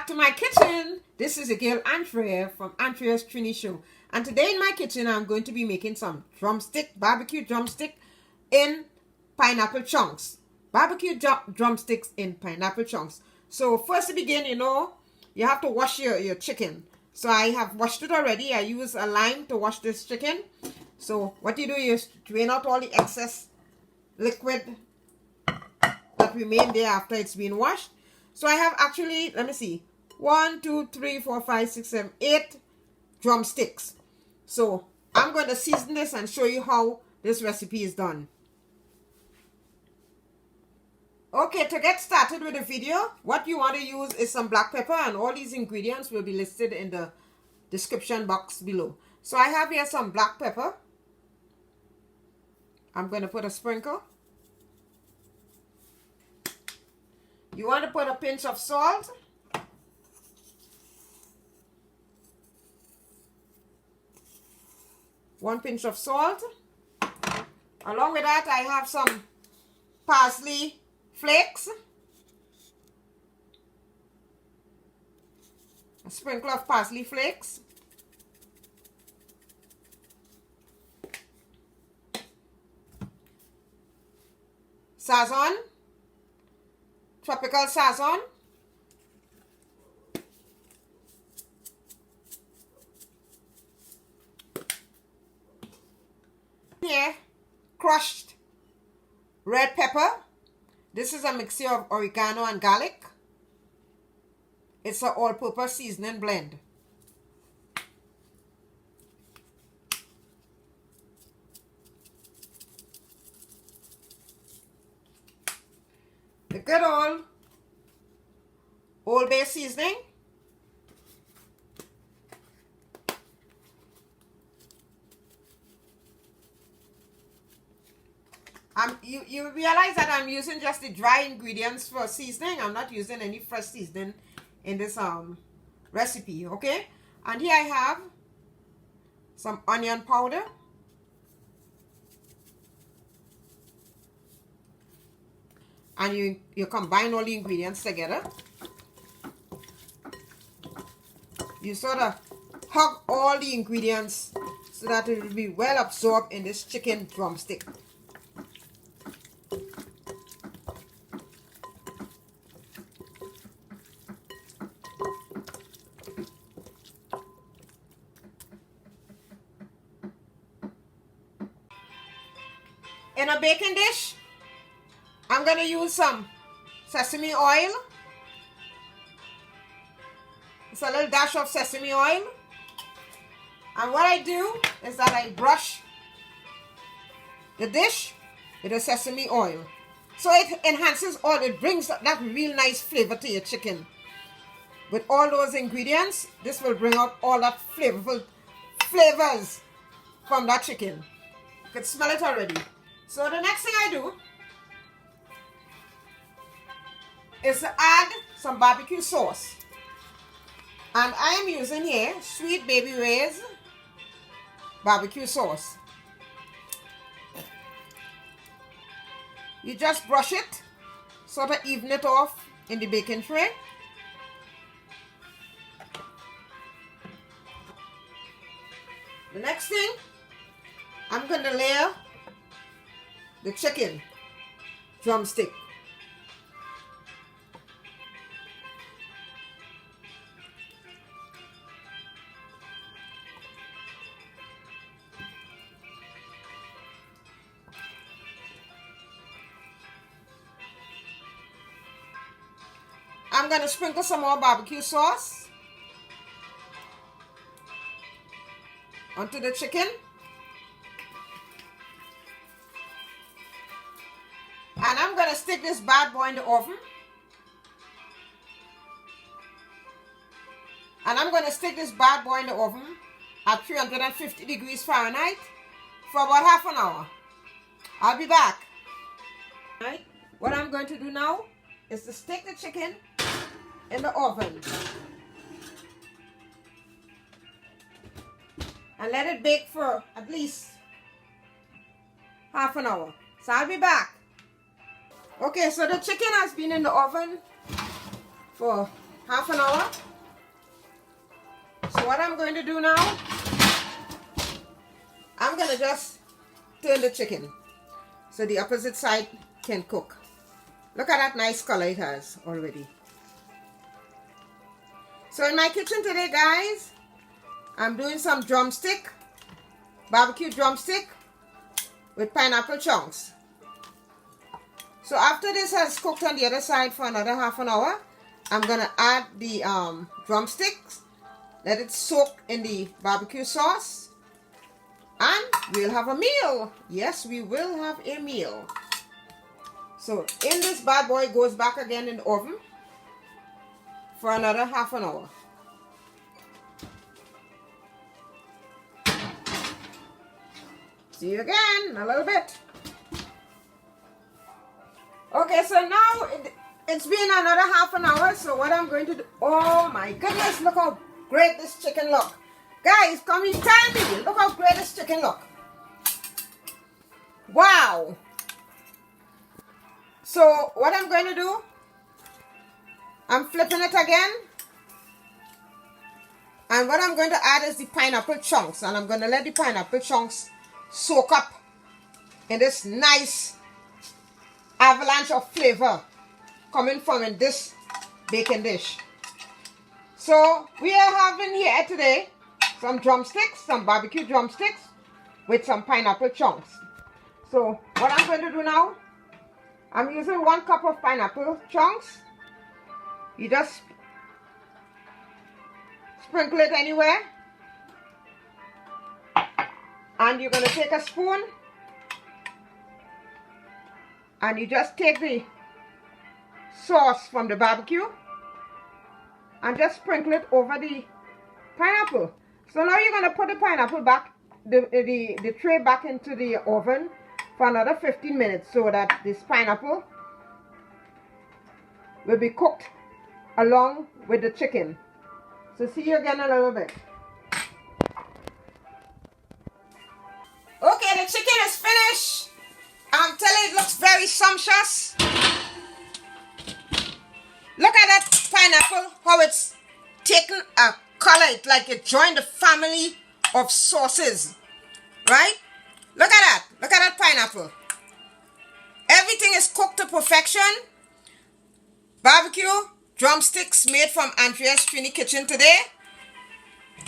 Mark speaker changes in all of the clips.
Speaker 1: back to my kitchen. This is a girl Andrea from Andrea's Trini Show. And today in my kitchen, I'm going to be making some barbecue drumstick in pineapple chunks. Barbecue drumsticks in pineapple chunks. So first to begin, you have to wash your chicken. So I have washed it already. I use a lime to wash this chicken. So what you do is drain out all the excess liquid that remain there after it's been washed. So I have actually, let me see, 1, 2, 3, 4, 5, 6, 7, 8 drumsticks. So I'm going to season this and show you how this recipe is done. Okay, to get started with the video, what you want to use is some black pepper, and all these ingredients will be listed in the description box below. So I have here some black pepper. I'm going to put a sprinkle. You want to put a pinch of salt. One pinch of salt. Along with that, I have some parsley flakes. A sprinkle of parsley flakes. Sazon. Tropical sazon. Here, crushed red pepper. This is a mixture of oregano and garlic. It's an all-purpose seasoning blend. The good old bay seasoning. You realize that I'm using just the dry ingredients for seasoning. I'm not using any fresh seasoning in this recipe, okay? And here I have some onion powder. And you combine all the ingredients together. You sort of hug all the ingredients so that it will be well absorbed in this chicken drumstick. In a baking dish, I'm going to use some sesame oil. It's a little dash of sesame oil. And what I do is that I brush the dish with the sesame oil. So it enhances all, it brings that real nice flavor to your chicken. With all those ingredients, this will bring out all that flavorful flavors from that chicken. You can smell it already. So the next thing I do is to add some barbecue sauce. And I am using here Sweet Baby Ray's barbecue sauce. You just brush it, sort of even it off in the baking tray. The next thing, I'm going to layer the chicken drumstick. I'm going to sprinkle some more barbecue sauce onto the chicken. And I'm going to stick this bad boy in the oven. And I'm going to stick this bad boy in the oven at 350 degrees Fahrenheit for about half an hour. I'll be back. Right. What I'm going to do now is to stick the chicken in the oven and let it bake for at least half an hour. So I'll be back. Okay, so the chicken has been in the oven for half an hour. So what I'm going to do now, I'm going to just turn the chicken so the opposite side can cook. Look at that nice color it has already. So in my kitchen today, guys, I'm doing some drumstick, barbecue drumstick with pineapple chunks. So after this has cooked on the other side for another half an hour, I'm going to add the drumsticks, let it soak in the barbecue sauce, and we'll have a meal. Yes, we will have a meal. So in this bad boy goes back again in the oven for another half an hour. See you again in a little bit. Okay, so now it's been another half an hour. So what I'm going to do, oh my goodness, look how great this chicken look. Guys, come and tell me, look how great this chicken look. Wow. So what I'm going to do, I'm flipping it again. And what I'm going to add is the pineapple chunks. And I'm going to let the pineapple chunks soak up in this nice avalanche of flavor coming from in this baking dish. So we are having here today some drumsticks, some barbecue drumsticks with some pineapple chunks. So what I'm going to do now, I'm using 1 cup of pineapple chunks. You just sprinkle it anywhere. And you're going to take a spoon and you just take the sauce from the barbecue and just sprinkle it over the pineapple. So now you're going to put the pineapple back, the tray back into the oven for another 15 minutes so that this pineapple will be cooked along with the chicken. So see you again in a little bit. Okay, the chicken is finished. I'm telling you, it looks very sumptuous. Look at that pineapple, how it's taken a color. It's like it joined the family of sauces, right? Look at that. Look at that pineapple. Everything is cooked to perfection. Barbecue drumsticks made from Andrea's Trini Kitchen today,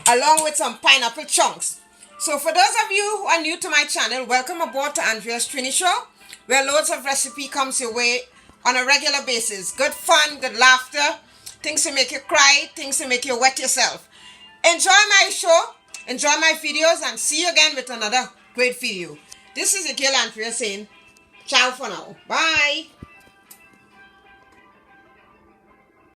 Speaker 1: along with some pineapple chunks. So for those of you who are new to my channel, welcome aboard to Andrea's Trini Show, where loads of recipe comes your way on a regular basis. Good fun, good laughter, things to make you cry, things to make you wet yourself. Enjoy my show, enjoy my videos, and see you again with another great video. This is your girl Andrea saying ciao for now. Bye.